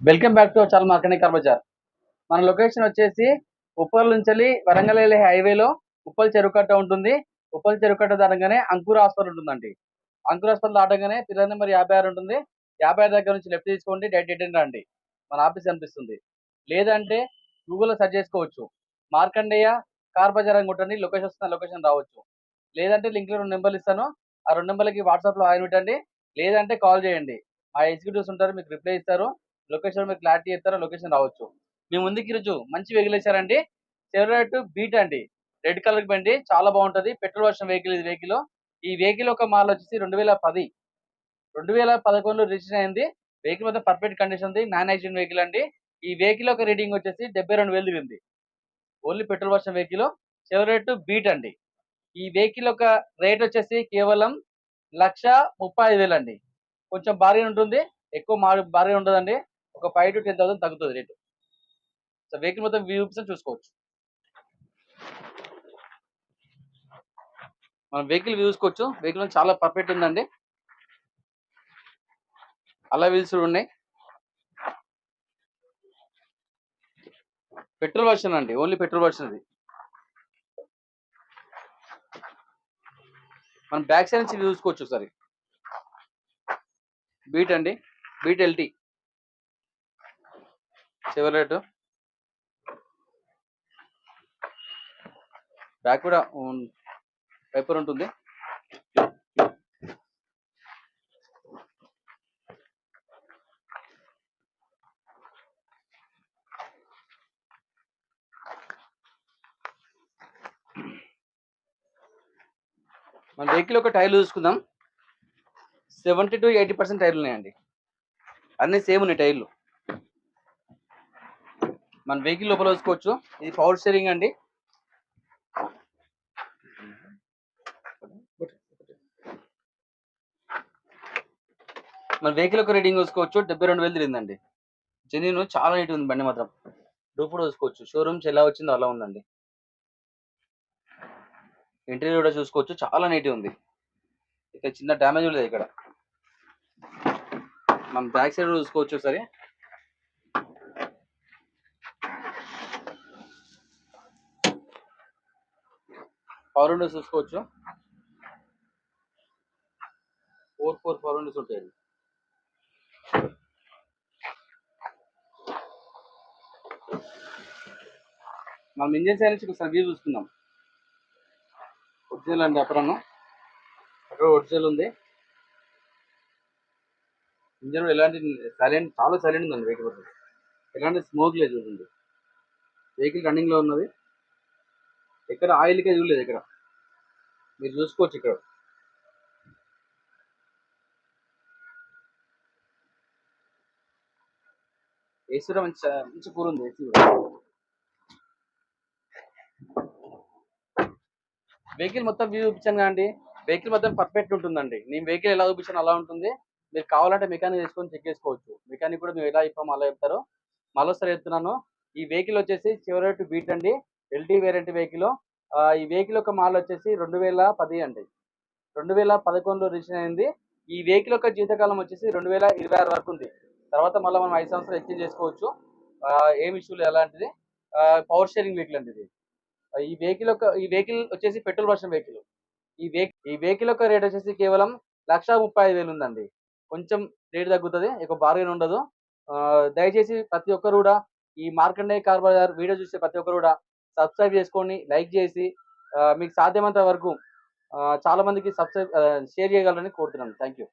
Welcome back to చాలా marketing car Bazar. మన location వచ్చేసి ఉప్పల్ నుంచి వరంగల్ వెళ్ళే హైవేలో ఉప్పల్ చెరుకట్ట ఉంటుంది. ఉప్పల్ చెరుకట్ట దాటగానే అంకుర్ హాస్పిటల్ ఉంటుందండి. అంకుర్ హాస్పిటల్ దాటగానే పిల్లర్ నెంబర్ 56 ఉంటుంది. 56 దగ్గర నుంచి లెఫ్ట్ తీసుకోండి, డైరెక్ట్ రండి, మన ఆఫీస్ కనిపిస్తుంది. లేదంటే గూగుల్లో సెర్చ్ చేసుకోవచ్చు, మార్కండేయ కార్ బజార్ అని కొట్టండి, లొకేషన్ వస్తుంది, లొకేషన్ రావచ్చు. లేదంటే లింక్ లో 2 నెంబర్లు ఇస్తాను, ఆ 2 నెంబర్లకి వాట్సాప్ లో హాయ్ పెట్టండి. లేదంటే కాల్ చేయండి, మా ఎగ్జిక్యూటివ్స్ ఉంటారు, మీకు రిప్లై ఇస్తారు. లొకేషన్ మీరు క్లారిటీ ఇస్తారో లొకేషన్ రావచ్చు. మీ ముందుకి ఈరోజు మంచి వెహికల్ వేసారండి, చెవరోలెట్ బీట్ అండి. రెడ్ కలర్ బండి, చాలా బాగుంటది. పెట్రోల్ వర్షన్ వెహికల్ ఇది. ఈ వెహికల్ ఒక మోడల్ వచ్చేసి 2010, 2011 రిజిస్టర్ అయింది. వెహికల్ మొత్తం పర్ఫెక్ట్ కండిషన్ ఉంది, నాన్ యాక్సిడెంట్ వెహికల్ అండి. ఈ వెహికల్ ఒక రీడింగ్ వచ్చేసి 72,000 తిరిగింది. Only petrol version vehicle, Chevrolet Beat అండి. ఈ వెహికల్ ఒక రేట్ వచ్చేసి కేవలం 1,35,000 అండి. కొంచెం భారీ ఉంటుంది, ఎక్కువ భారీ ఉండదండి. ఒక 5 to 10,000 తగ్గుతుంది రేటు. సో వెహికల్ మొత్తం వ్యూ చూసుకోవచ్చు. మనం వెహికల్ చూసుకోవచ్చు. వెహికల్ చాలా పర్ఫెక్ట్ ఉందండి. అలా వీల్స్ ఉన్నాయి. పెట్రోల్ వర్షన్ అండి, ఓన్లీ పెట్రోల్ వర్షన్ ఇది. మనం బ్యాక్ సైడ్ నుంచి చూసుకోవచ్చు ఒకసారి. బీట్ అండి, బీట్ ఎల్టీ చెవరోలెట్. బ్యాక్ కూడా వైపర్ ఉంటుంది. మన వెహికల్ ఒక టైర్లు చూసుకుందాం. 70 to 80% టైర్లు ఉన్నాయండి, అన్ని సేమ్ ఉన్నాయి టైర్లు. మన వెహికల్ లోపల చూసుకోవచ్చు. ఇది పవర్ స్టీరింగ్ అండి. మన వెహికల్ ఒక రీడింగ్ చూసుకోవచ్చు, 72,000 తిరిగిందండి. జెన్యూన్, చాలా నీట్ ఉంది బండి మాత్రం. రూఫ్ కూడా చూసుకోవచ్చు, షోరూమ్స్ ఎలా వచ్చిందో అలా ఉందండి. ఇంటీరియర్ కూడా చూసుకోవచ్చు, చాలా నీట్ ఉంది. ఇక్కడ చిన్న డ్యామేజ్ లేదు ఇక్కడ. మనం బ్యాక్ సైడ్ చూసుకోవచ్చు సరే. పవర్ విండోస్ చూసుకోవచ్చు, 4 పవర్ విండోస్ ఉంటాయి. మనం ఇంజన్ సైడ్ నుంచి ఒకసారి వ్యూ చూసుకుందాం. ఒరిజినల్ అండి, అప్పుడు అక్కడ ఒరిజినల్ ఉంది. ఇంజన్ ఎలాంటి సైలెంట్, చాలా సైలెంట్ ఉందండి వెహికల్. ఎలాంటి స్మోక్ లేదు చూడండి. వెహికల్ రన్నింగ్ లో ఉన్నది, ఎక్కడ ఆయిల్ లీకేజ్ లేదు ఇక్కడ. మీరు చూసుకోవచ్చు ఇక్కడ. ఏసీ కూడా మంచి మంచి కూల్ ఉంది. ఏసీ కూడా. వెహికల్ మొత్తం వ్యూ చూపించాను కదండి, వెహికల్ మొత్తం పర్ఫెక్ట్ ఉంటుందండి. నేను వెహికల్ ఎలా చూపించాను అలా ఉంటుంది. మీరు కావాలంటే మెకానిక్ చేసుకొని చెక్ చేసుకోవచ్చు. మెకానిక్ కూడా మేము ఎలా చెప్పాము అలా చెప్తారు. మరోసారి చెప్తున్నాను, ఈ వెహికల్ వచ్చేసి చెవరోలెట్ బీట్ అండి, ఎల్టీ వేరియంట్ వెహికల్. ఈ వెహికల్ యొక్క మోడల్ వచ్చేసి 2010 అండి, 2011 రిజిస్టర్ అయింది. ఈ వెహికల్ యొక్క జీవితకాలం వచ్చేసి 2026 వరకు ఉంది. తర్వాత మళ్ళీ మనం 5 సంవత్సరాలు ఎక్స్చేంజ్ చేసుకోవచ్చు. ఏం ఇష్యూలు ఎలాంటిది. పవర్ షేరింగ్ వెహికల్ అండి ఇది. ఈ వెహికల్ వచ్చేసి పెట్రోల్ వర్షన్ వెహికల్. ఈ వెహికల్ యొక్క రేట్ వచ్చేసి కేవలం 1,35,000 ఉందండి. కొంచెం రేట్ తగ్గుతుంది, ఎక్కువ బార్గెన్ ఉండదు. దయచేసి ప్రతి ఒక్కరు కూడా ఈ మార్కండేయ కార్ బజార్ వీడియో చూసే ప్రతి ఒక్కరు కూడా సబ్స్క్రైబ్ చేసుకొని లైక్ చేసి మీకు సాధ్యమైనంత వరకు చాలా మందికి షేర్ చేయగలరని కోరుతున్నాను. Thank you.